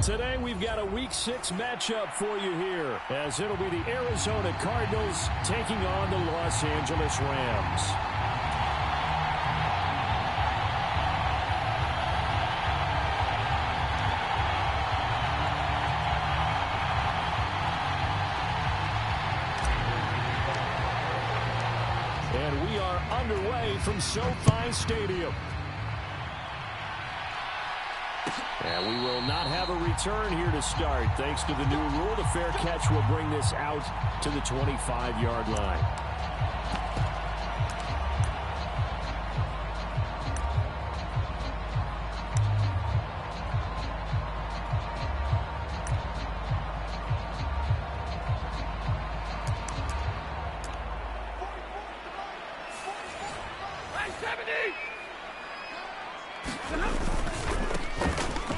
Today we've got a Week 6 matchup for you here, as it'll be the Arizona Cardinals taking on the Los Angeles Rams. And we are underway from SoFi Stadium. And we will not have a return here to start. Thanks to the new rule, the fair catch will bring this out to the 25-yard line.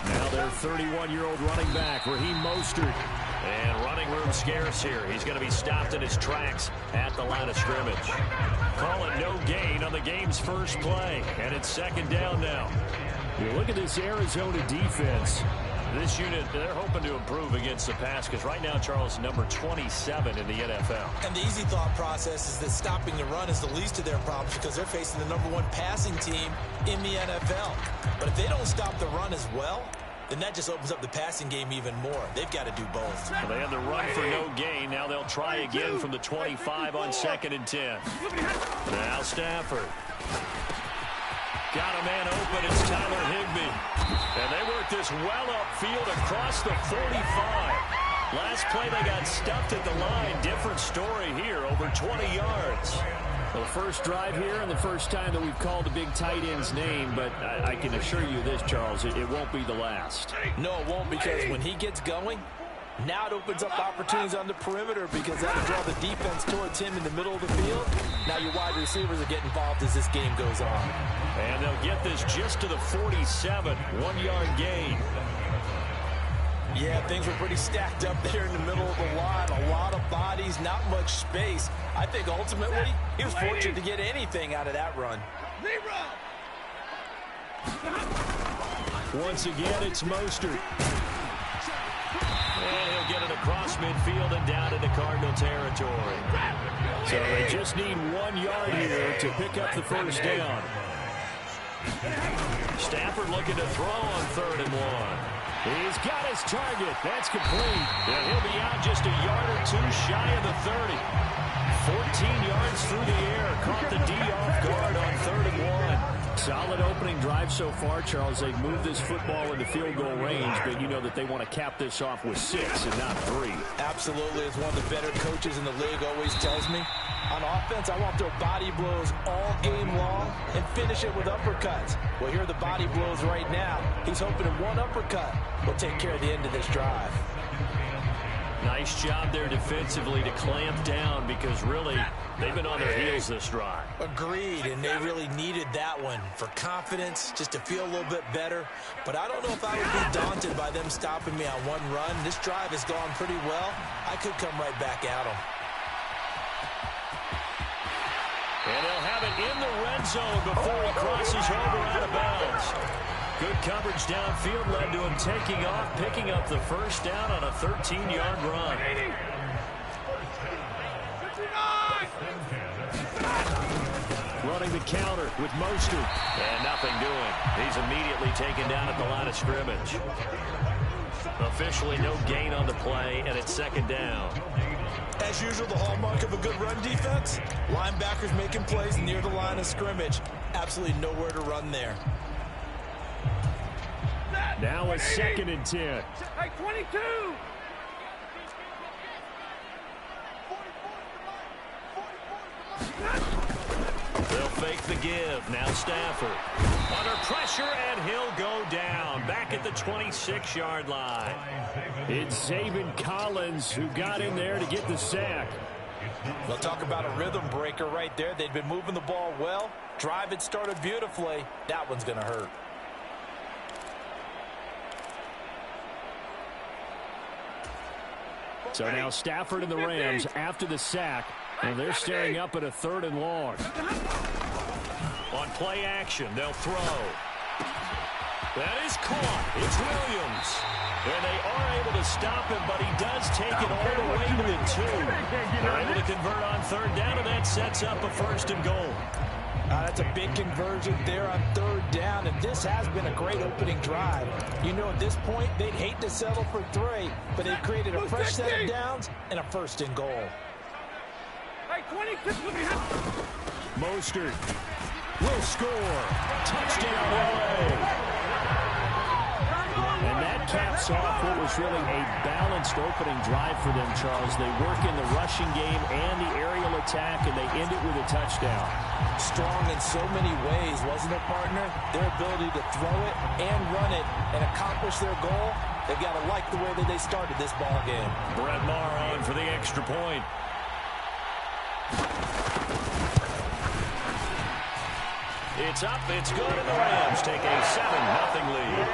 Now their 31-year-old running back, Raheem Mostert. And running room scarce here. He's going to be stopped in his tracks at the line of scrimmage. Call it no gain on the game's first play. And it's second down now. You look at this Arizona defense. This unit, they're hoping to improve against the pass because right now, Charles, number 27 in the NFL. And the easy thought process is that stopping the run is the least of their problems because they're facing the number 1 passing team in the NFL. But if they don't stop the run as well, then that just opens up the passing game even more. They've got to do both. Well, they had the run for no gain. Now they'll try again from the 25 on 2nd and 10. Now Stafford. Got a man open. It's Tyler Higbee. And they work this well upfield across the 45. Last play they got stuffed at the line. Different story here, over 20 yards. Well, first drive here and the first time that we've called a big tight end's name, but I can assure you this, Charles, it won't be the last. No, it won't, because when he gets going, now it opens up opportunities on the perimeter because that'll draw the defense towards him in the middle of the field. Now your wide receivers are getting involved as this game goes on. And they'll get this just to the 47, 1-yard gain. Yeah, things were pretty stacked up there in the middle of the line. A lot of bodies, not much space. I think ultimately he was fortunate to get anything out of that run. Once again, it's Mostert. And he'll get it across midfield and down into Cardinal territory. So they just need 1 yard here to pick up the first down. Stafford looking to throw on 3rd and 1. He's got his target. That's complete. And he'll be out just a yard or two shy of the 30. 14 yards through the air. Caught the D off guard on 3rd and 1. Solid opening drive so far, Charles. They've moved this football into field goal range, but you know that they want to cap this off with 6 and not 3. Absolutely. As one of the better coaches in the league always tells me, on offense, I want their body blows all game long and finish it with uppercuts. Well, here are the body blows right now. He's hoping that one uppercut will take care of the end of this drive. Nice job there defensively to clamp down because really they've been on their heels this drive. Agreed, and they really needed that one for confidence, just to feel a little bit better. But I don't know if I would be daunted by them stopping me on one run. This drive has gone pretty well. I could come right back at them. And he'll have it in the red zone before he crosses over out of bounds. Good coverage downfield led to him taking off, picking up the first down on a 13-yard run. Running the counter with Mostert. And nothing doing. He's immediately taken down at the line of scrimmage. Officially no gain on the play, and it's 2nd down. As usual, the hallmark of a good run defense, linebackers making plays near the line of scrimmage. Absolutely nowhere to run there. Now a 2nd and 10. 22. They'll fake the give. Now Stafford. Under pressure, and he'll go down. Back at the 26-yard line. It's Zaven Collins who got in there to get the sack. We'll talk about a rhythm breaker right there. They'd been moving the ball well. Drive had started beautifully. That one's going to hurt. So now Stafford and the Rams after the sack. And they're staring up at a 3rd and long. On play action, they'll throw. That is caught. It's Williams. And they are able to stop him, but he does take it all the way to the 2. They're able to convert on third down, and that sets up a 1st and goal. That's a big conversion there on third down, and this has been a great opening drive. You know, at this point, they'd hate to settle for 3, but they've created a fresh set of downs and a 1st and goal. Mostert will score. Touchdown, LA. And that caps off what was really a balanced opening drive for them, Charles. They work in the rushing game and the aerial attack, and they end it with a touchdown. Strong in so many ways, wasn't it, partner? Their ability to throw it and run it and accomplish their goal, they've got to like the way that they started this ball game. Brett Maher on for the extra point. It's up, it's good, and the Rams take a 7-0 lead.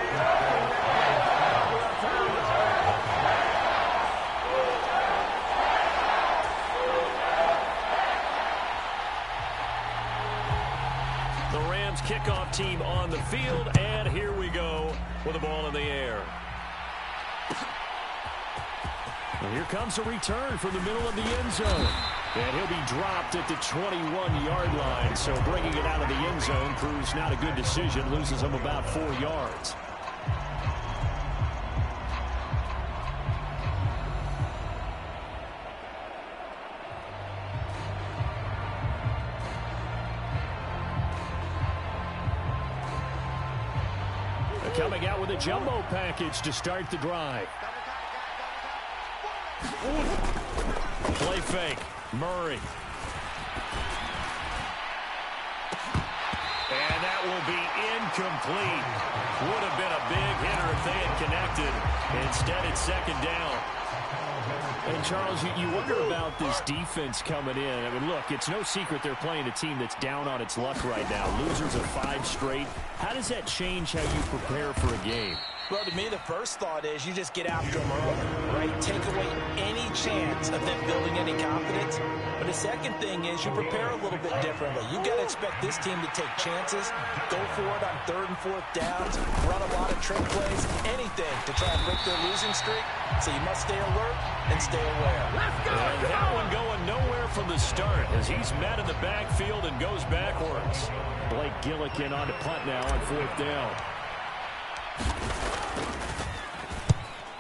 The Rams kickoff team on the field, and here we go with the ball in the air. And here comes a return from the middle of the end zone. And he'll be dropped at the 21-yard line. So bringing it out of the end zone proves not a good decision. Loses him about 4 yards. Coming out with a jumbo package to start the drive. Play fake. Murray. And that will be incomplete. Would have been a big hitter if they had connected. Instead, it's 2nd down. And, Charles, you wonder about this defense coming in. I mean, look, it's no secret they're playing a team that's down on its luck right now. Losers of 5 straight. How does that change how you prepare for a game? Well, to me, the first thought is you just get after them early, right? Take away any chance of them building any confidence. But the second thing is you prepare a little bit differently. You got to expect this team to take chances, go for it on 3rd and 4th downs, run a lot of trick plays, anything to try and break their losing streak. So you must stay alert and stay aware. And that one going nowhere from the start as he's met in the backfield and goes backwards. Blake Gillikin on to punt now on 4th down.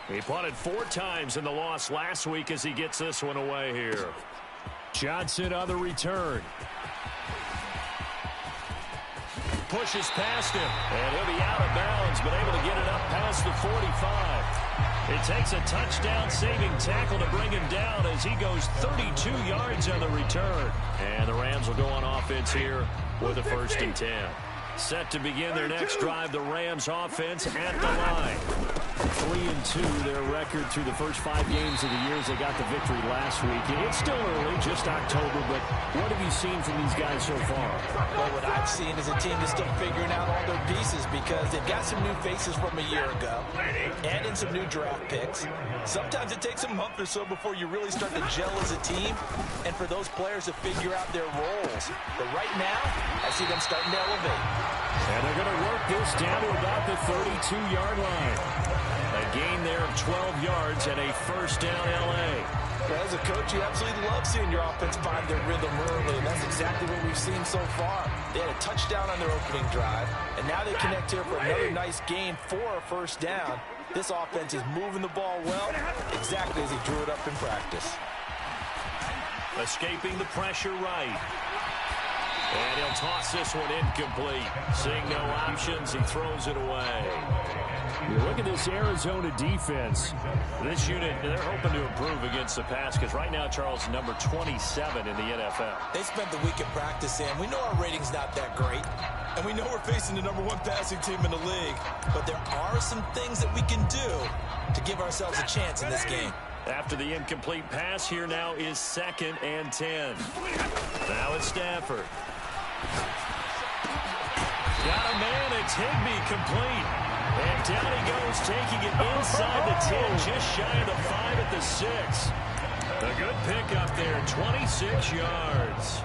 He punted 4 times in the loss last week as he gets this one away here. Johnson on the return. Pushes past him, and he'll be out of bounds, but able to get it up past the 45. It takes a touchdown-saving tackle to bring him down as he goes 32 yards on the return. And the Rams will go on offense here with a 1st and 10. Set to begin their next drive, the Rams offense at the line. 3-2, their record through the first 5 games of the year as they got the victory last week. And it's still early, just October, but what have you seen from these guys so far? Well, what I've seen is a team that's still figuring out all their pieces because they've got some new faces from a year ago and in some new draft picks. Sometimes it takes a month or so before you really start to gel as a team and for those players to figure out their roles. But right now, I see them starting to elevate. And they're going to work this down to about the 32-yard line. A gain there of 12 yards and a 1st down L.A. Well, as a coach, you absolutely love seeing your offense find their rhythm early, and that's exactly what we've seen so far. They had a touchdown on their opening drive, and now they connect here for another nice gain for a 1st down. This offense is moving the ball well, exactly as he drew it up in practice. Escaping the pressure right. And he'll toss this one incomplete. Seeing no options, he throws it away. You look at this Arizona defense. This unit, they're hoping to improve against the pass because right now, Charles, number 27 in the NFL. They spent the week at practice, and we know our rating's not that great. And we know we're facing the number 1 passing team in the league. But there are some things that we can do to give ourselves a chance in this game. After the incomplete pass, here now is 2nd and 10. Now it's Stafford. Got a man, it's Higbee complete. And down he goes, taking it inside the 10, just shy of the 5 at the 6. A good pick up there, 26 yards.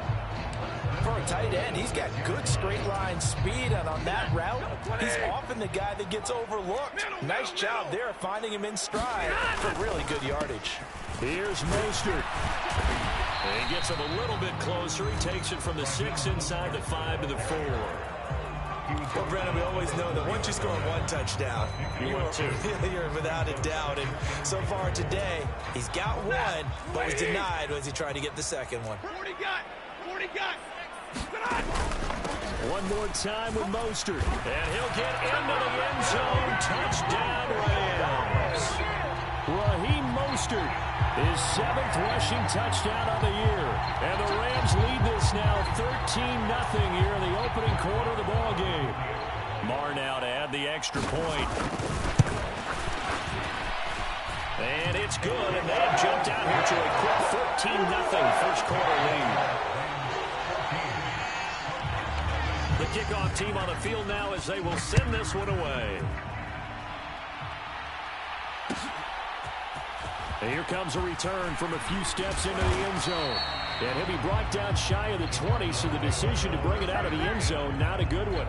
For a tight end. He's got good straight line speed, and on that route, he's often the guy that gets overlooked. Nice job there finding him in stride for really good yardage. Here's Mostert. He gets him a little bit closer. He takes it from the 6 inside the 5 to the 4. Well, Brennan, we always know that once you score one touchdown, you're without a doubt. And so far today, he's got one, but was denied as he tried to get the second one. 40 got. One more time with Mostert. And he'll get into the end zone. Touchdown, Rams. Raheem Mostert, his 7th rushing touchdown of the year. And the Rams lead this now 13-0 here in the opening quarter of the ball game. Marr now to add the extra point. And it's good, and they have jumped out here to a quick 14-0 first quarter lead. The kickoff team on the field now as they will send this one away. And here comes a return from a few steps into the end zone. And he'll be brought down shy of the 20, so the decision to bring it out of the end zone, not a good one.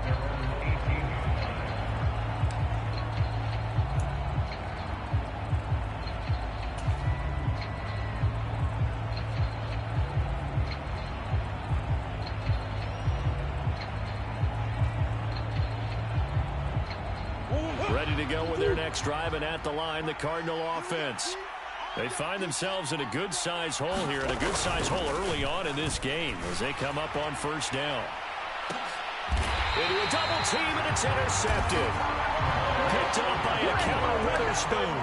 Ready to go with their next drive, and at the line, the Cardinal offense. They find themselves in a good-sized hole here, and a good-sized hole early on in this game as they come up on first down. Into a double team, and it's intercepted. Picked up by a Keller Witherspoon.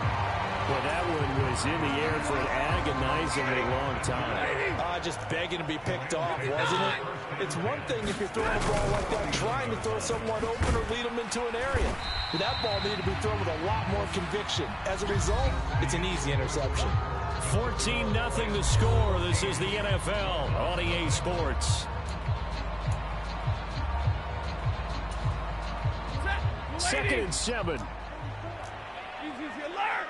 Well, that one was in the air for an agonizingly long time. Just begging to be picked off, wasn't it? It's one thing if you're throwing a ball like that, trying to throw someone open or lead them into an area. But that ball needed to be thrown with a lot more conviction. As a result, it's an easy interception. 14-0 the score. This is the NFL on EA Sports. Second and 7. Easy alert.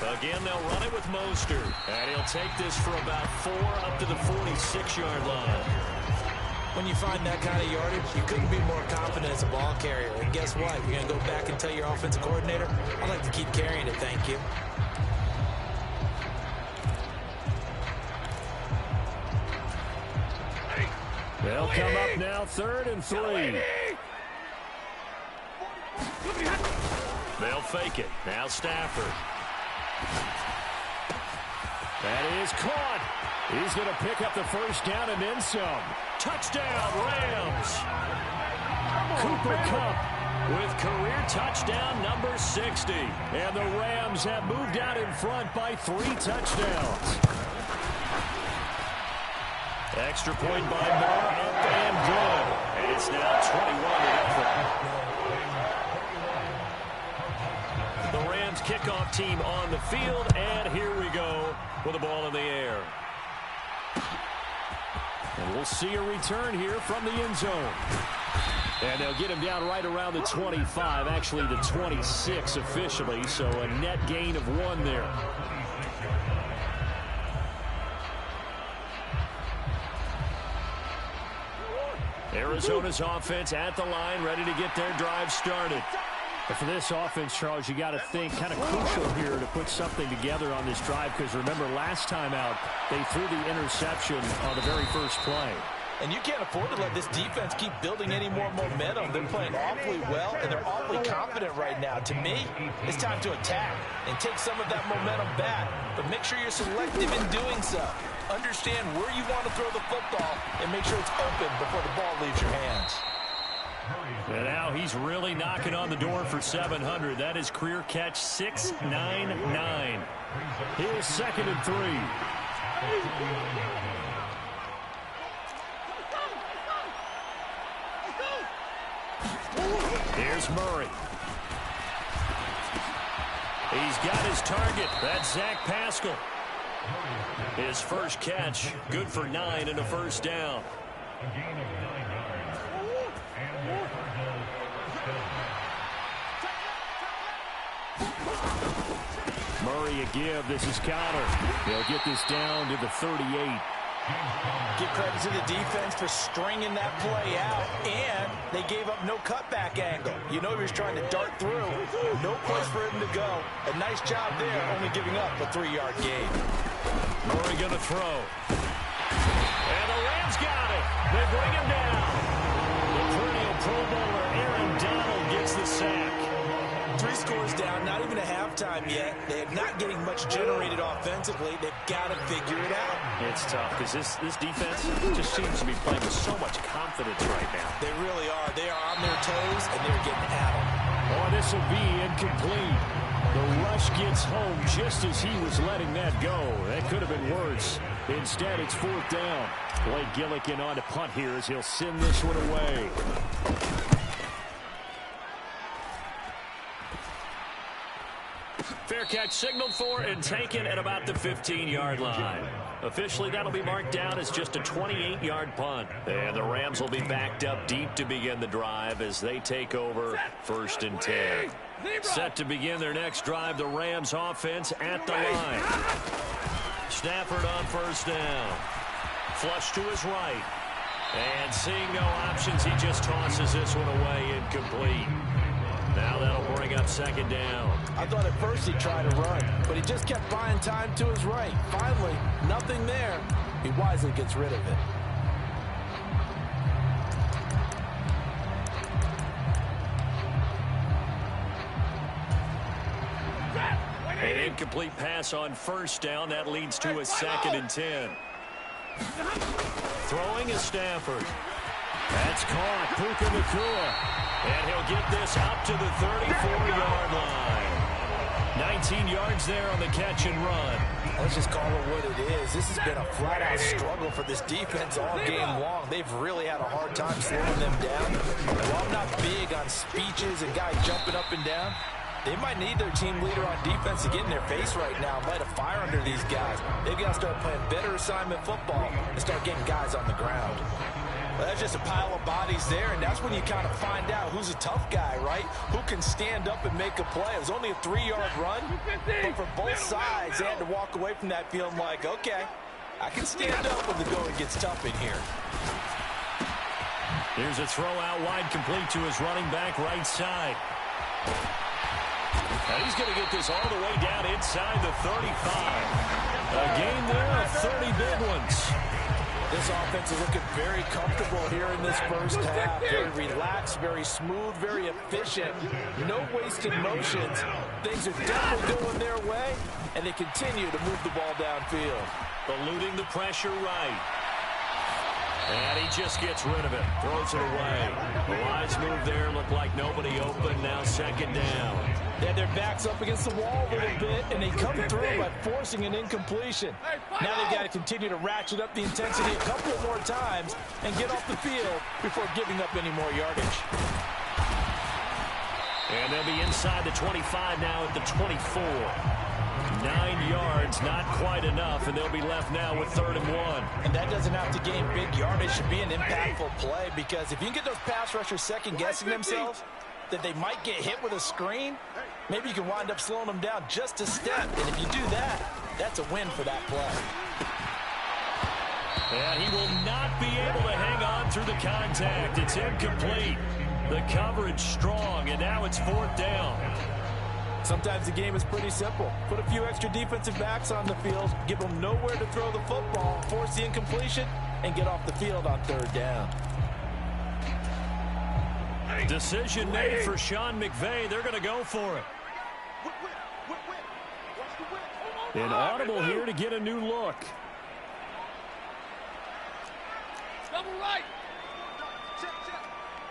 Again, they'll run it with Mostert. And he'll take this for about 4 up to the 46-yard line. When you find that kind of yardage, you couldn't be more confident as a ball carrier. And guess what? You're going to go back and tell your offensive coordinator, I'd like to keep carrying it, thank you. They'll come up now 3rd and 3. They'll fake it. Now Stafford. That is caught. He's going to pick up the first down and then some. Touchdown, Rams. Cooper Kupp with career touchdown number 60. And the Rams have moved out in front by 3 touchdowns. Extra point by Marr, up and good. And it's now 21-0. The Rams kickoff team on the field, and here we go with the ball in the air. And we'll see a return here from the end zone. And they'll get him down right around the 25, actually the 26 officially, so a net gain of 1 there. Arizona's offense at the line, ready to get their drive started. But for this offense, Charles, you got to think kind of crucial here to put something together on this drive, because remember last time out, they threw the interception on the very first play. And you can't afford to let this defense keep building any more momentum. They're playing awfully well, and they're awfully confident right now. To me, it's time to attack and take some of that momentum back. But make sure you're selective in doing so. Understand where you want to throw the football and make sure it's open before the ball leaves your hands. And now he's really knocking on the door for 700. That is career catch 699. Here's 2nd and 3. Here's Murray. He's got his target. That's Zach Pascal. His first catch, good for 9 and a first down. Murray a give. This is counter. They'll get this down to the 38. Give credit to the defense for stringing that play out, and they gave up no cutback angle. You know he was trying to dart through. No place for him to go. A nice job there, only giving up a 3-yard gain. Murray going to throw. And the Rams got it. They bring him down. The perennial Pro Bowler Aaron Donald gets the sack. 3 scores down, not even a halftime yet. They're not getting much generated offensively. They've got to figure it out. It's tough because this defense just seems to be playing with so much confidence right now. They really are. They are on their toes, and they're getting at them. Oh, this will be incomplete. The rush gets home just as he was letting that go. That could have been worse. Instead, it's 4th down. Blake Gillikin on to punt here as he'll send this one away. Fair catch signaled for and taken at about the 15-yard line. Officially, that'll be marked down as just a 28-yard punt. And the Rams will be backed up deep to begin the drive as they take over 1st and 10. Set to begin their next drive, the Rams offense at the line. Stafford on 1st down. Flush to his right. And seeing no options, he just tosses this one away incomplete. Now that'll bring up 2nd down. I thought at first he'd try to run, but he just kept buying time to his right. Finally, nothing there. He wisely gets rid of it. An incomplete pass on 1st down. That leads to a 2nd and 10. Throwing is Stafford. That's caught. Puka Nacua. And he'll get this up to the 34-yard line. 19 yards there on the catch and run. Let's just call it what it is. This has been a flat-out struggle for this defense all game long. They've really had a hard time slowing them down. And while I'm not big on speeches and guys jumping up and down, they might need their team leader on defense to get in their face right now and light a fire under these guys. They've got to start playing better assignment football and start getting guys on the ground. Well, that's just a pile of bodies there, and that's when you kind of find out who's a tough guy, right? Who can stand up and make a play. It was only a 3-yard run, but for both sides, they had to walk away from that feeling like, okay, I can stand up when the going gets tough in here. Here's a throw out wide, complete to his running back right side. And he's going to get this all the way down inside the 35. A game there of 30 big ones. This offense is looking very comfortable here in this first half. Very relaxed, very smooth, very efficient. No wasted motions. Things are definitely going their way, and they continue to move the ball downfield. Eluding the pressure right. And he just gets rid of it. Throws it away. The wise move there. Looked like nobody open. Now 2nd down. They had their backs up against the wall a little bit, and they come through by forcing an incompletion. Now they've got to continue to ratchet up the intensity a couple more times and get off the field before giving up any more yardage. And they'll be inside the 25 now at the 24. 9 yards, not quite enough, and they'll be left now with 3rd and 1. And that doesn't have to gain big yardage. It should be an impactful play, because if you can get those pass rushers second-guessing themselves, that they might get hit with a screen, maybe you can wind up slowing them down just a step. And if you do that, that's a win for that play. And he will not be able to hang on through the contact. It's incomplete. The coverage strong, and now it's 4th down. Sometimes the game is pretty simple. Put a few extra defensive backs on the field, give them nowhere to throw the football, force the incompletion, and get off the field on 3rd down. Decision made for Sean McVay. They're going to go for it. An audible here to get a new look. Double right. Check.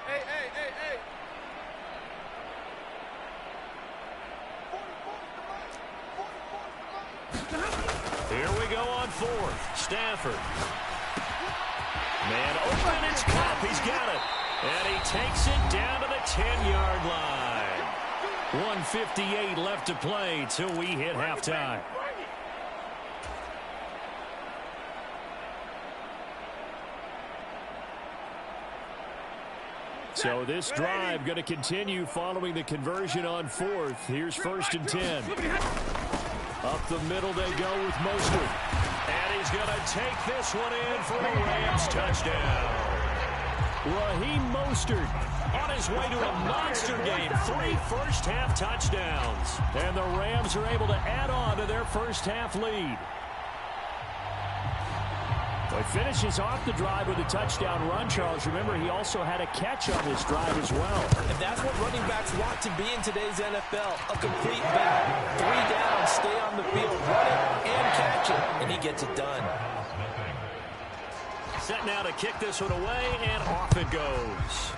Hey. Here we go on 4th. Stafford. Man open, it's Cup. He's got it. And he takes it down to the 10-yard line. 1:58 left to play till we hit halftime. So this drive going to continue following the conversion on 4th. Here's 1st and 10. Up the middle they go with Mostert. And he's going to take this one in for a Rams touchdown. Raheem Mostert on his way to a monster game. 3 first-half touchdowns. And the Rams are able to add on to their first-half lead. He finishes off the drive with a touchdown run, Charles. Remember, he also had a catch on this drive as well. And that's what running backs want to be in today's NFL. A complete back. 3 down, stay on the field, run it, and catch it. And he gets it done. Set now to kick this one away, and off it goes.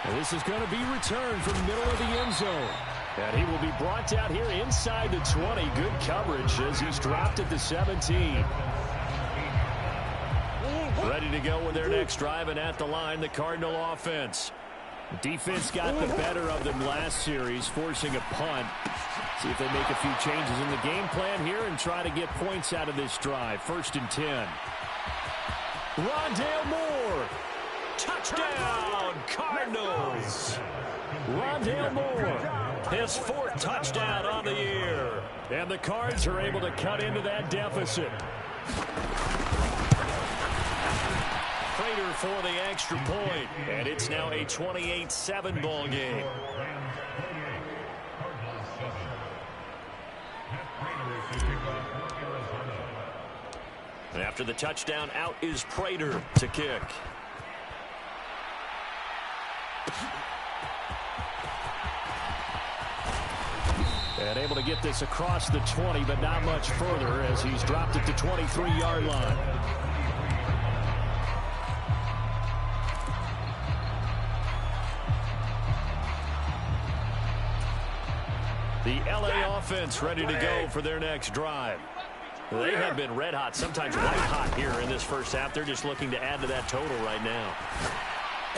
And this is going to be returned from the middle of the end zone. And he will be brought down here inside the 20. Good coverage as he's dropped at the 17. Ready to go with their next drive, and at the line, the Cardinal offense. Defense got the better of them last series, forcing a punt. See if they make a few changes in the game plan here and try to get points out of this drive. 1st and 10. Rondale Moore. Touchdown, Cardinals. Rondale Moore. His 4th touchdown on the year. And the Cards are able to cut into that deficit. Prater for the extra point. And it's now a 28-7 ball game. And after the touchdown, out is Prater to kick. And able to get this across the 20, but not much further as he's dropped it to 23-yard line. The LA offense ready to go for their next drive. They have been red hot, sometimes white hot here in this first half. They're just looking to add to that total right now.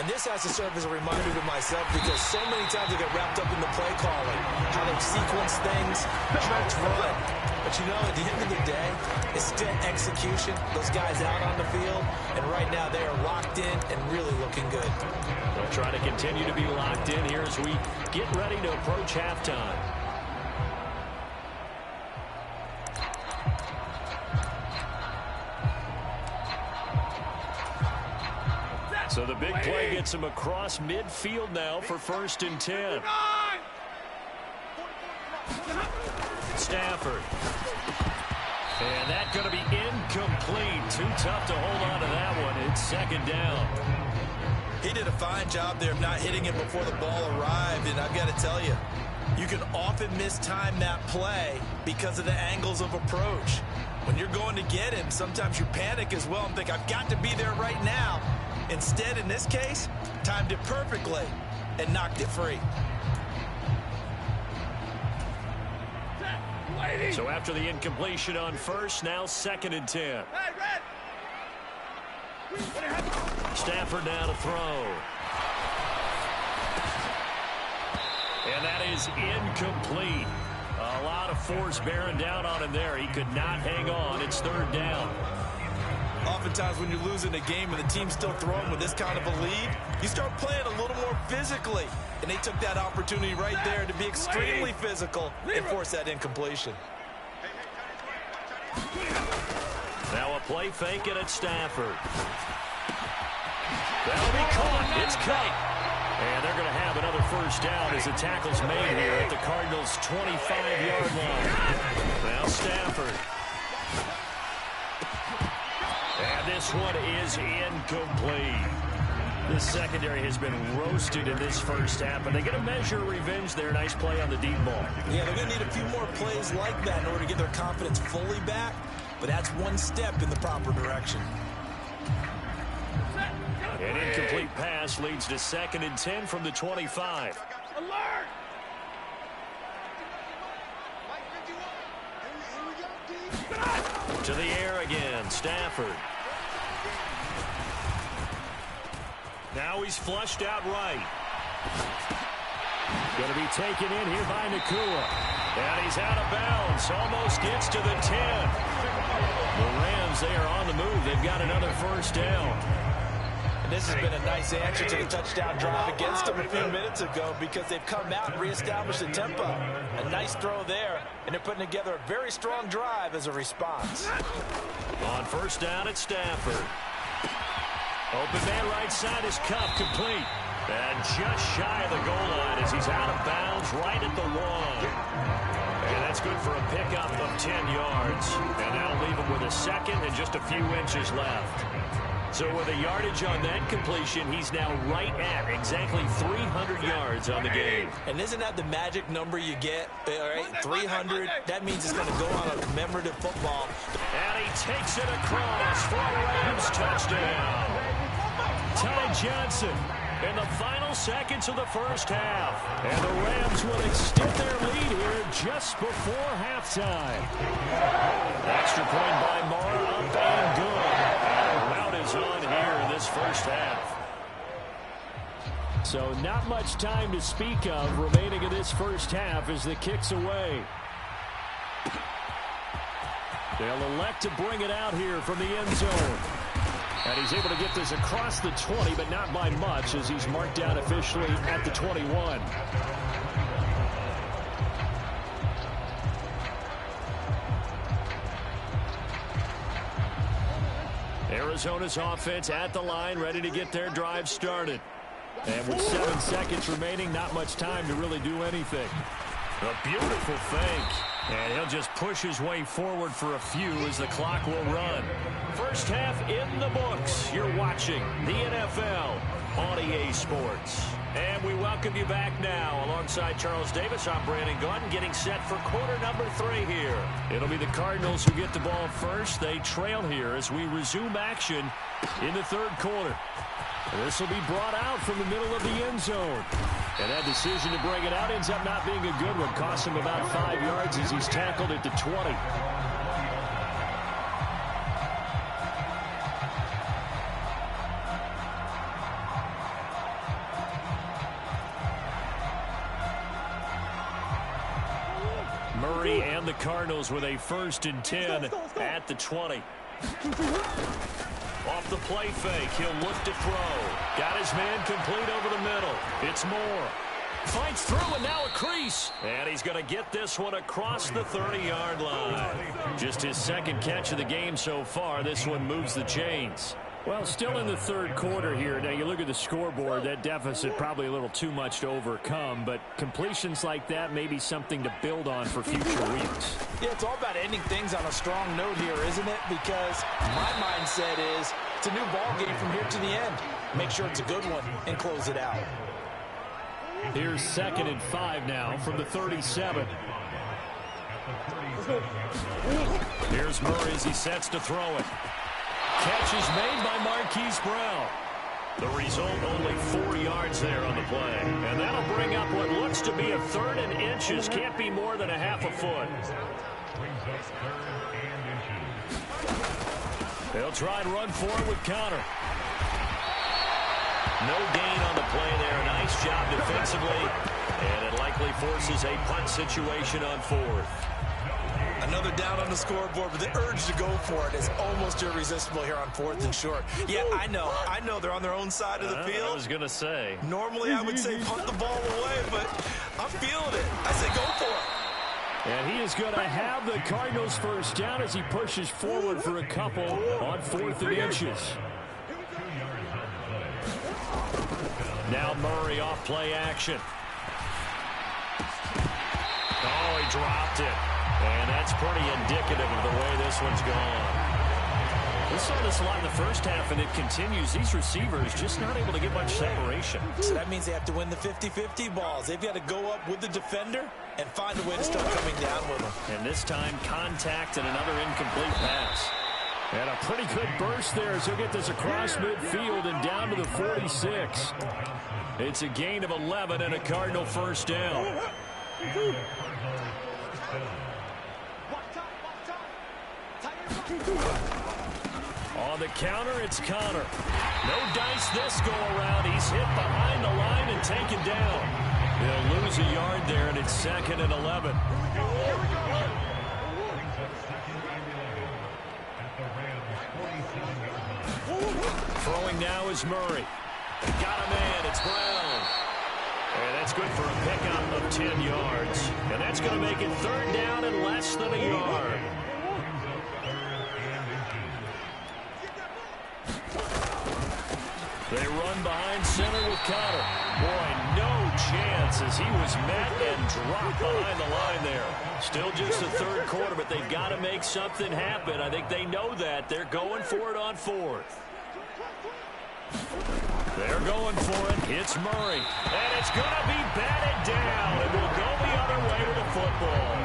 And this has to serve as a reminder to myself because so many times I get wrapped up in the play calling, how they sequence things, stretch run. But you know, at the end of the day, it's still execution. Those guys out on the field, and right now they are locked in and really looking good. They'll try to continue to be locked in here as we get ready to approach halftime. So the big play gets him across midfield now for 1st and 10. Stafford. And that's going to be incomplete. Too tough to hold on to that one. It's 2nd down. He did a fine job there of not hitting it before the ball arrived. And I've got to tell you, you can often mistime that play because of the angles of approach. When you're going to get him, sometimes you panic as well and think, I've got to be there right now. Instead, in this case, timed it perfectly and knocked it free. So after the incompletion on 1st, now 2nd and 10. Stafford now to throw. And that is incomplete. A lot of force bearing down on him there. He could not hang on. It's 3rd down. Oftentimes when you're losing a game and the team's still throwing with this kind of a lead, you start playing a little more physically. And they took that opportunity right there to be extremely physical and force that incompletion. Now a play fake and it's Stafford. That'll be caught. It's cut. And they're going to have another 1st down as the tackle's made here at the Cardinals' 25-yard line. Now Stafford. And this one is incomplete. The secondary has been roasted in this first half, but they get a measure of revenge there. Nice play on the deep ball. Yeah, they're going to need a few more plays like that in order to get their confidence fully back, but that's one step in the proper direction. An incomplete pass leads to 2nd and 10 from the 25. Alert! To the air again, Stafford. Now he's flushed out right. Going to be taken in here by Nakua. And he's out of bounds. Almost gets to the 10. The Rams, they are on the move. They've got another 1st down. this has been a nice answer to the touchdown drive against them a few minutes ago because they've come out and reestablished the tempo. A nice throw there, and they're putting together a very strong drive as a response. On first down, it's Stafford. Open man right side is Cup, complete. And just shy of the goal line as he's out of bounds right at the 1. And that's good for a pickup of 10 yards. And that'll leave him with a second and just a few inches left. So with a yardage on that completion, he's now right at exactly 300 yards on the game. And isn't that the magic number you get? All right, 300. That means it's going to go on a commemorative football. And he takes it across for a Rams touchdown. Ty Johnson in the final seconds of the first half. And the Rams will extend their lead here just before halftime. Extra point by Mara, up and good. And the rout is on here in this first half. So not much time to speak of remaining in this first half as the kick's away. They'll elect to bring it out here from the end zone. And he's able to get this across the 20, but not by much as he's marked down officially at the 21. Arizona's offense at the line, ready to get their drive started. And with 7 seconds remaining, not much time to really do anything. A beautiful fake. And he'll just push his way forward for a few as the clock will run. First half in the books. You're watching the NFL on EA Sports. And we welcome you back now. Alongside Charles Davis, I'm Brandon Gunn, getting set for quarter number 3 here. It'll be the Cardinals who get the ball first. They trail here as we resume action in the third quarter. This will be brought out from the middle of the end zone. And that decision to bring it out ends up not being a good one. Costs him about 5 yards as he's tackled at the 20. Murray and the Cardinals with a 1st and 10 at the 20. Off the play fake, he'll look to throw. Got his man complete over the middle. It's Moore. Fights through and now a crease. And he's going to get this one across the 30-yard line. Just his 2nd catch of the game so far. This one moves the chains. Well, still in the third quarter here. Now, you look at the scoreboard, that deficit probably a little too much to overcome, but completions like that may be something to build on for future weeks. Yeah, it's all about ending things on a strong note here, isn't it? Because my mindset is it's a new ball game from here to the end. Make sure it's a good one and close it out. Here's 2nd and 5 now from the 37. Here's Murray as he sets to throw it. Catch is made by Marquise Brown. The result, only 4 yards there on the play. And that'll bring up what looks to be a 3rd and inches. Can't be more than a half a foot. They'll try and run for it with Connor. No gain on the play there. Nice job defensively. And it likely forces a punt situation on 4th. Another down on the scoreboard, but the urge to go for it is almost irresistible here on 4th and short. Yeah, I know they're on their own side of the field. I was going to say. Normally I would say punt the ball away, but I'm feeling it. I say go for it. And he is going to have the Cardinals first down as he pushes forward for a couple on 4th and inches. Now Murray off play action. Oh, he dropped it. And that's pretty indicative of the way this one's gone. We saw this a lot in the first half, and it continues. These receivers just not able to get much separation. So that means they have to win the 50-50 balls. They've got to go up with the defender and find a way to start coming down with them. And this time, contact and another incomplete pass. And a pretty good burst there as he'll get this across midfield and down to the 46. It's a gain of 11 and a Cardinal first down. On the counter, it's Connor. No dice this go around. He's hit behind the line and taken down. He'll lose a yard there, and it's 2nd and 11. Throwing now is Murray. Got a man. It's Brown. And that's good for a pickup of 10 yards. And that's going to make it third down and less than a yard. They run behind center with Connor. Boy, no chance as he was met and dropped behind the line there. Still just the third quarter, but they've got to make something happen. I think they know that. They're going for it on fourth. They're going for it. It's Murray. And it's going to be batted down. It will go the other way with the football.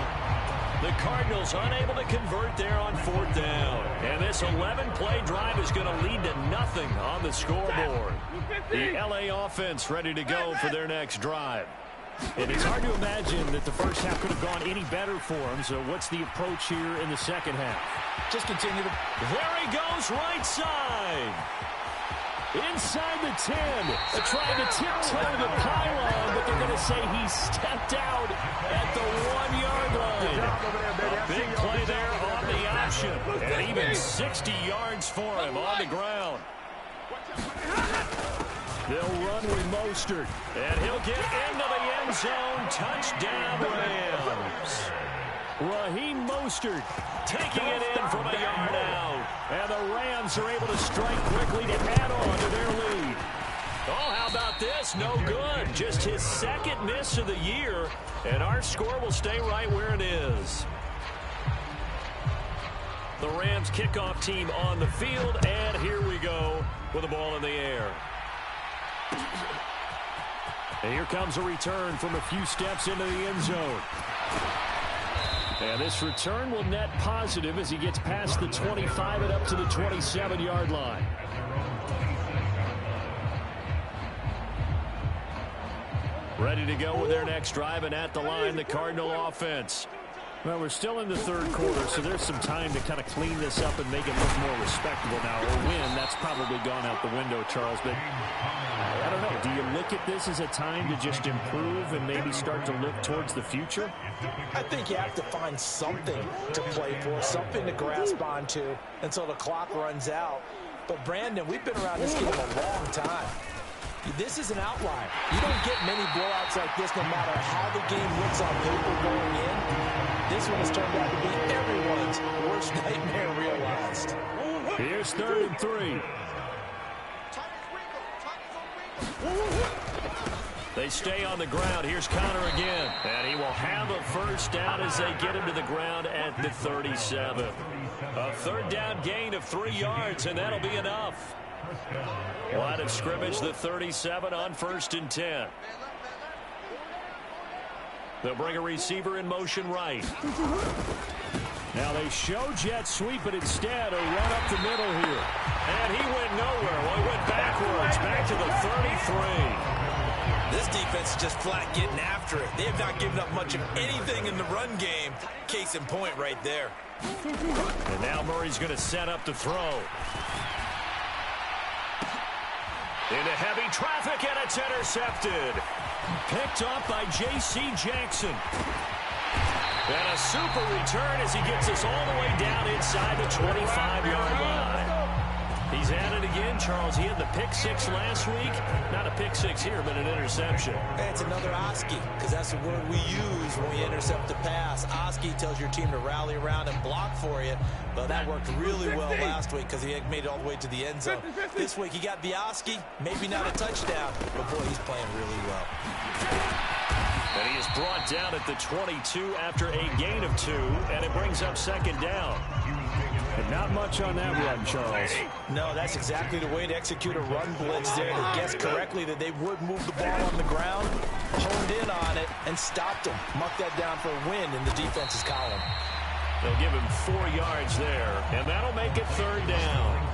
The Cardinals unable to convert there on fourth down. And this 11-play drive is going to lead to nothing on the scoreboard. The LA offense ready to go for their next drive. And it's hard to imagine that the first half could have gone any better for them. So what's the approach here in the second half? Just continue to... There he goes, right side. Inside the 10. They're trying to tiptoe the pylon, but they're going to say he stepped out at the 1-yard line. A big play there on the option. And even 60 yards for him on the ground. They'll run with Mostert. And he'll get into the end zone. Touchdown, Rams. Raheem Mostert taking it in from a yard out. And the Rams are able to strike quickly to add on to their lead. Oh, how about this? No good. Just his second miss of the year. And our score will stay right where it is. The Rams kickoff team on the field. And here we go with the ball in the air. And here comes a return from a few steps into the end zone. And this return will net positive as he gets past the 25 and up to the 27-yard line. Ready to go with their next drive, and at the line, the Cardinal offense. Well, we're still in the third quarter, so there's some time to kind of clean this up and make it look more respectable now. Or win, that's probably gone out the window, Charles. But I don't know. Do you look at this as a time to just improve and maybe start to look towards the future? I think you have to find something to play for, something to grasp onto until the clock runs out. But, Brandon, we've been around this game a long time. This is an outlier. You don't get many blowouts like this no matter how the game looks on paper going in. This one has turned out to be everyone's worst nightmare realized. Here's 3rd and 3. They stay on the ground. Here's Connor again. And he will have a first down as they get him to the ground at the 37. A third down gain of 3 yards, and that'll be enough. Line of scrimmage, the 37 on 1st and 10. They'll bring a receiver in motion right. Now they show jet sweep, but instead a run up the middle here. And he went nowhere. Well, he went backwards, back to the 33. This defense is just flat getting after it. They have not given up much of anything in the run game. Case in point right there. And now Murray's going to set up to throw. Into heavy traffic, and it's intercepted. Picked off by J.C. Jackson. And a super return as he gets us all the way down inside the 25-yard line. He's at it again, Charles. He had the pick six last week. Not a pick six here, but an interception. Hey, it's another Oski, because that's the word we use when we intercept the pass. Oski tells your team to rally around and block for you. Well, that worked really well last week because he made it all the way to the end zone. This week he got the Oski, maybe not a touchdown, but boy, he's playing really well. And he is brought down at the 22 after a gain of 2, and it brings up 2nd down. And not much on that run, Charles. No, that's exactly the way to execute a run blitz there. They guessed correctly that they would move the ball on the ground, honed in on it, and stopped him. Mucked that down for a win in the defense's column. They'll give him 4 yards there, and that'll make it 3rd down.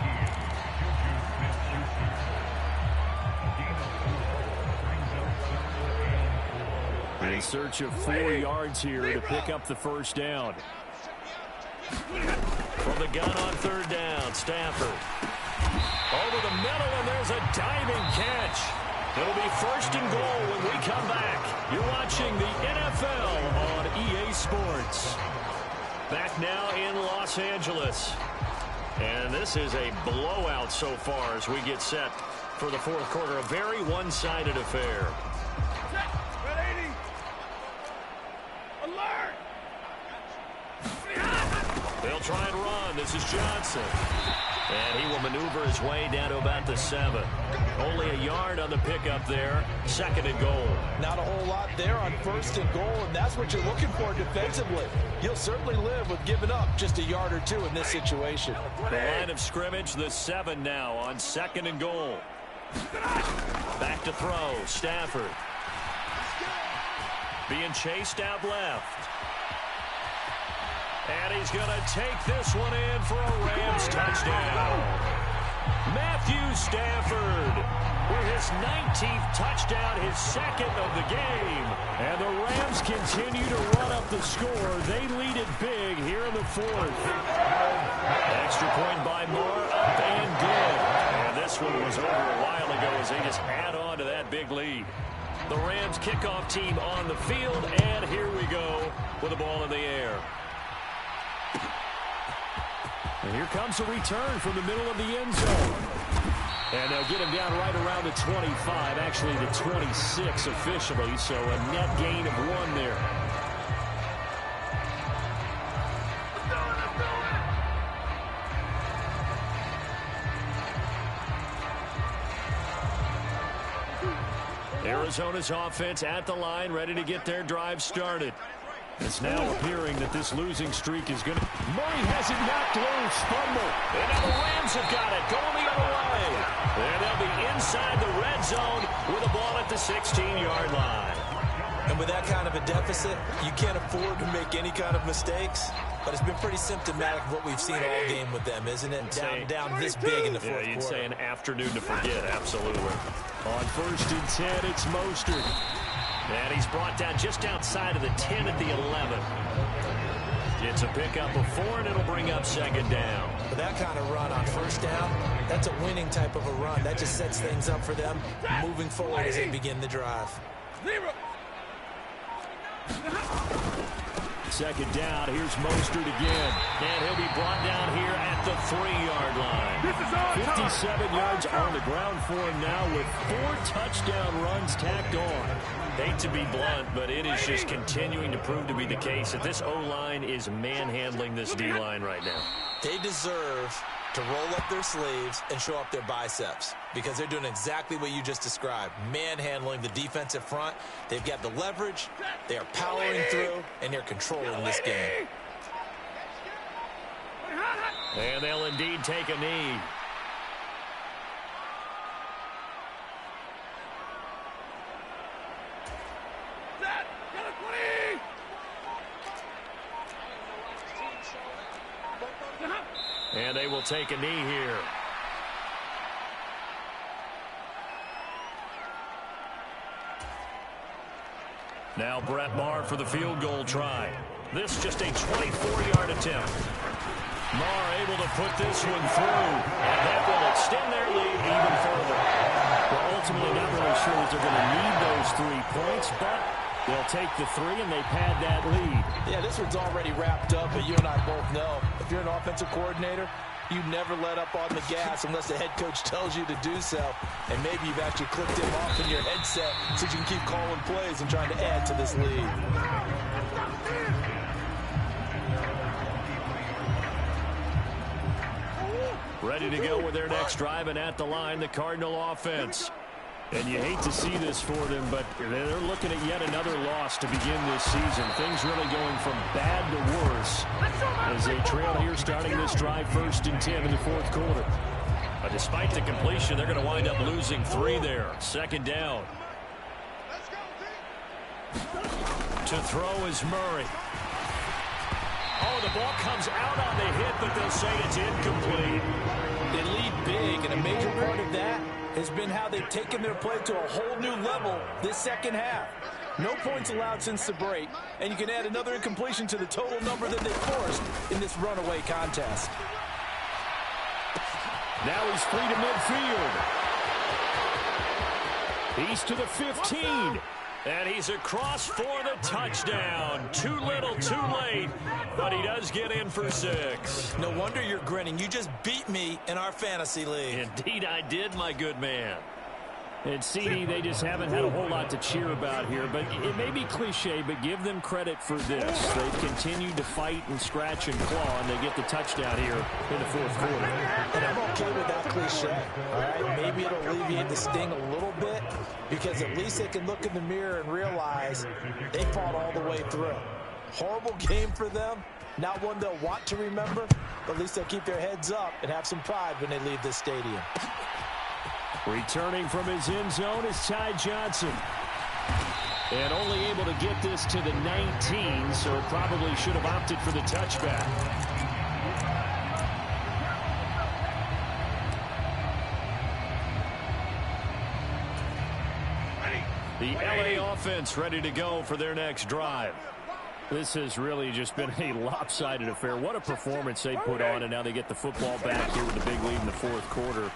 In search of 4 yards here to pick up the first down. From the gun on 3rd down, Stafford. Over the middle, and there's a diving catch. It'll be 1st and goal when we come back. You're watching the NFL on EA Sports. Back now in Los Angeles. And this is a blowout so far as we get set for the fourth quarter. A very one-sided affair. Red 80. Alert! They'll try and run. This is Johnson. And he will maneuver his way down to about the 7. Only a yard on the pickup there. 2nd and goal. Not a whole lot there on 1st and goal, and that's what you're looking for defensively. You'll certainly live with giving up just a yard or 2 in this situation. The line of scrimmage, the 7 now on 2nd and goal. Back to throw. Stafford. Being chased out left. And he's going to take this one in for a Rams touchdown. Matthew Stafford with his 19th touchdown, his 2nd of the game. And the Rams continue to run up the score. They lead it big here in the 4th. Extra point by Moore, up and good. And this one was over a while ago as they just add on to that big lead. The Rams kickoff team on the field, and here we go with the ball in the air. And here comes a return from the middle of the end zone. And they'll get him down right around the 25, actually the 26 officially, so a net gain of 1 there. Arizona's offense at the line, ready to get their drive started. It's now appearing that this losing streak is going to... Murray has it knocked loose. Fumble. And now the Rams have got it. Going the other way. And they'll be inside the red zone with a ball at the 16-yard line. And with that kind of a deficit, you can't afford to make any kind of mistakes. But it's been pretty symptomatic of what we've seen all game with them, isn't it? Down this big in the fourth quarter. You'd say an afternoon to forget, absolutely. On 1st and 10, it's Mostert. And he's brought down just outside of the 10 at the 11. It's a pickup of 4, and it'll bring up 2nd down. With that kind of run on 1st down, that's a winning type of a run. That just sets things up for them moving forward as they begin the drive. 2nd down, here's Mostert again. And he'll be brought down here at the 3-yard line. 57 yards on the ground for him now with 4 touchdown runs tacked on. Hate to be blunt, but it is just continuing to prove to be the case that this O-line is manhandling this D-line right now. They deserve to roll up their sleeves and show up their biceps because they're doing exactly what you just described, manhandling the defensive front. They've got the leverage, they are powering through, and they're controlling this game. And they'll indeed take a knee. And they will take a knee here. Now Brett Maher for the field goal try. This just a 24-yard attempt. Maher able to put this one through, and that will extend their lead even further. Well, ultimately not really sure that they're going to need those 3 points, but they'll take the 3 and they pad that lead. Yeah, this one's already wrapped up, but you and I both know if you're an offensive coordinator, you never let up on the gas unless the head coach tells you to do so. And maybe you've actually clicked him off in your headset so you can keep calling plays and trying to add to this lead. Ready to go with their next drive, and at the line, the Cardinal offense. And you hate to see this for them, but they're looking at yet another loss to begin this season. Things really going from bad to worse as they trail here starting this drive 1st and 10 in the fourth quarter. But despite the completion, they're going to wind up losing 3 there. 2nd down. To throw is Murray. Oh, the ball comes out on the hit, but they'll say it's incomplete. They lead big, and a major part of that has been how they've taken their play to a whole new level this second half. No points allowed since the break, and you can add another incompletion to the total number that they forced in this runaway contest. Now he's free to midfield. He's to the 15. And he's across for the touchdown. Too little, too late, but he does get in for 6. No wonder you're grinning. You just beat me in our fantasy league. Indeed I did, my good man. And CD, they just haven't had a whole lot to cheer about here, but it may be cliche, but give them credit for this. They've continued to fight and scratch and claw, and they get the touchdown here in the 4th quarter. And I'm okay with that cliche, all right? Maybe it'll alleviate the sting a little bit, because at least they can look in the mirror and realize they fought all the way through. Horrible game for them, not one they'll want to remember, but at least they'll keep their heads up and have some pride when they leave this stadium. Returning from his end zone is Ty Johnson. And only able to get this to the 19, so probably should have opted for the touchback. The LA offense ready to go for their next drive. This has really just been a lopsided affair. What a performance they put on, and now they get the football back here with a big lead in the 4th quarter.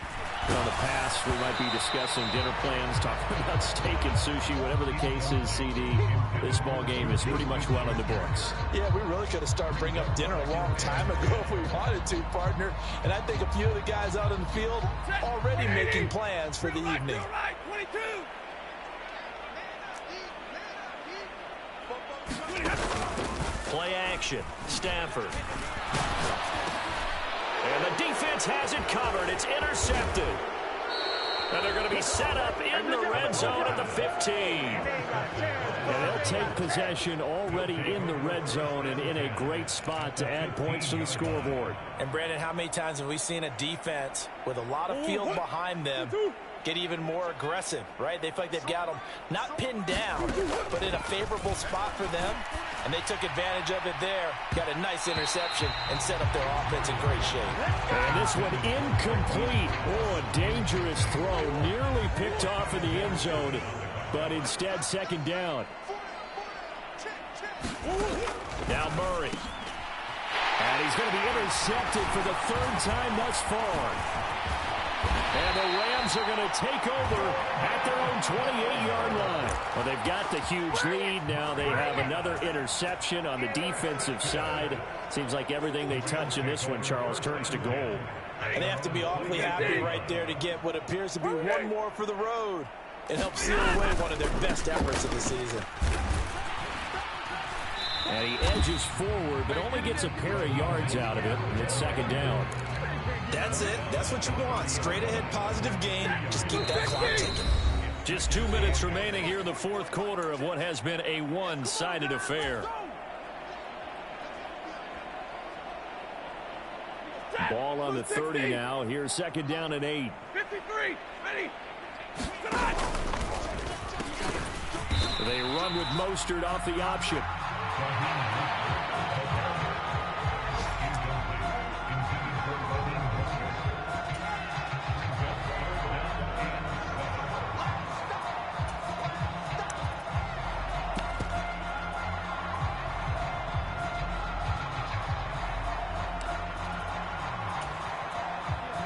On the pass, we might be discussing dinner plans, talking about steak and sushi, whatever the case is, CD. This ball game is pretty much well in the books. Yeah, we really could have started bringing up dinner a long time ago if we wanted to, partner. And I think a few of the guys out in the field already making plans for the evening. Play action. Stafford. And the defense has it covered. It's intercepted. And they're going to be set up in the red zone at the 15. And they'll take possession already in the red zone and in a great spot to add points to the scoreboard. And, Brandon, how many times have we seen a defense with a lot of field behind them get even more aggressive, right? They feel like they've got them not pinned down, but in a favorable spot for them. And they took advantage of it there, got a nice interception, and set up their offense in great shape. And this one incomplete. Oh, a dangerous throw. Nearly picked off in the end zone, but instead second down. Now Murray. And he's going to be intercepted for the 3rd time thus far. And the Rams are going to take over at their own 28-yard line. Well, they've got the huge lead. Now they have another interception on the defensive side. Seems like everything they touch in this one, Charles, turns to gold. And they have to be awfully happy right there to get what appears to be one more for the road and help seal away one of their best efforts of the season. And he edges forward, but only gets a pair of yards out of it, and it's second down. That's it. That's what you want. Straight ahead positive gain. Just keep that clock ticking. Just 2 minutes remaining here in the 4th quarter of what has been a one-sided affair. Ball on the 30 now. Here's second down and 8. 53. Ready. They run with Mostert off the option.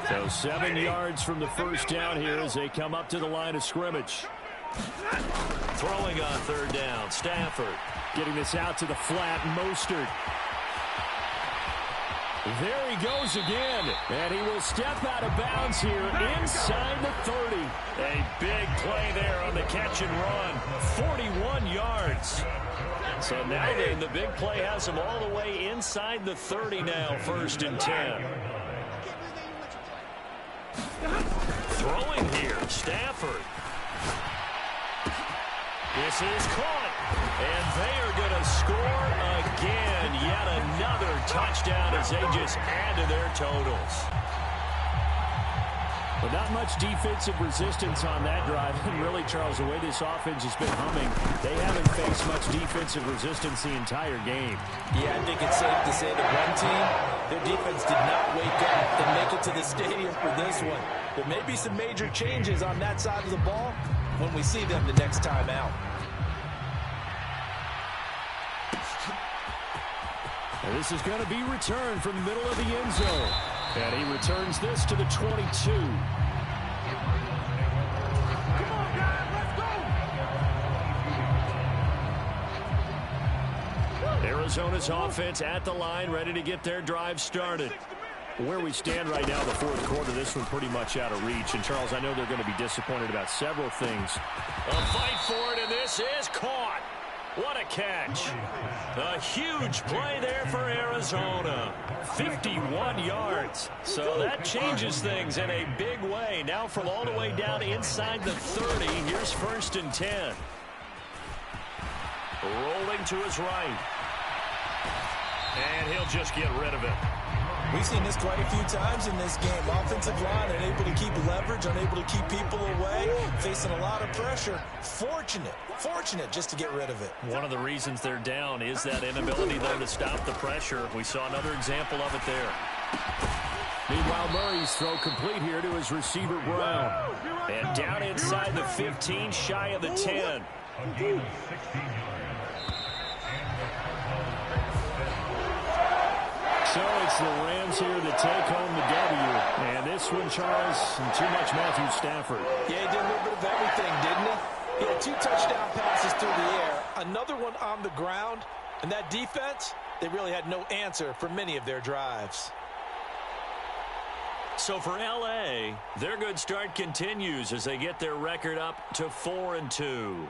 So 7 yards from the first down here as they come up to the line of scrimmage. Throwing on 3rd down, Stafford. Getting this out to the flat, Mostert. There he goes again, and he will step out of bounds here inside the 30. A big play there on the catch and run. 41 yards. So now then, the big play has him all the way inside the 30 now, 1st and 10. Throwing here, Stafford. This is caught, and they are going to score again. Yet another touchdown as they just add to their totals. But not much defensive resistance on that drive. And really, Charles, the way this offense has been humming, they haven't faced much defensive resistance the entire game. Yeah, I think it's safe to say that one team, their defense did not wake up and make it to the stadium for this one. There may be some major changes on that side of the ball when we see them the next time out. And this is going to be returned from the middle of the end zone. And he returns this to the 22. Arizona's offense at the line, ready to get their drive started. Where we stand right now, the fourth quarter, this one pretty much out of reach. And, Charles, I know they're going to be disappointed about several things. A fight for it, and this is caught. What a catch. A huge play there for Arizona. 51 yards. So that changes things in a big way. Now from all the way down inside the 30, here's 1st and 10. Rolling to his right. And he'll just get rid of it. We've seen this quite a few times in this game. Offensive line unable to keep leverage, unable to keep people away, facing a lot of pressure. Fortunate just to get rid of it. One of the reasons they're down is that inability, though, to stop the pressure. We saw another example of it there. Meanwhile, Murray's throw complete here to his receiver, Brown. And down inside the 15, shy of the 10. So it's the Rams here that take home the W. And this one, Charles, too much Matthew Stafford. Yeah, he did a little bit of everything, didn't he? He had 2 touchdown passes through the air, another one on the ground, and that defense, they really had no answer for many of their drives. So for L.A., their good start continues as they get their record up to 4-2.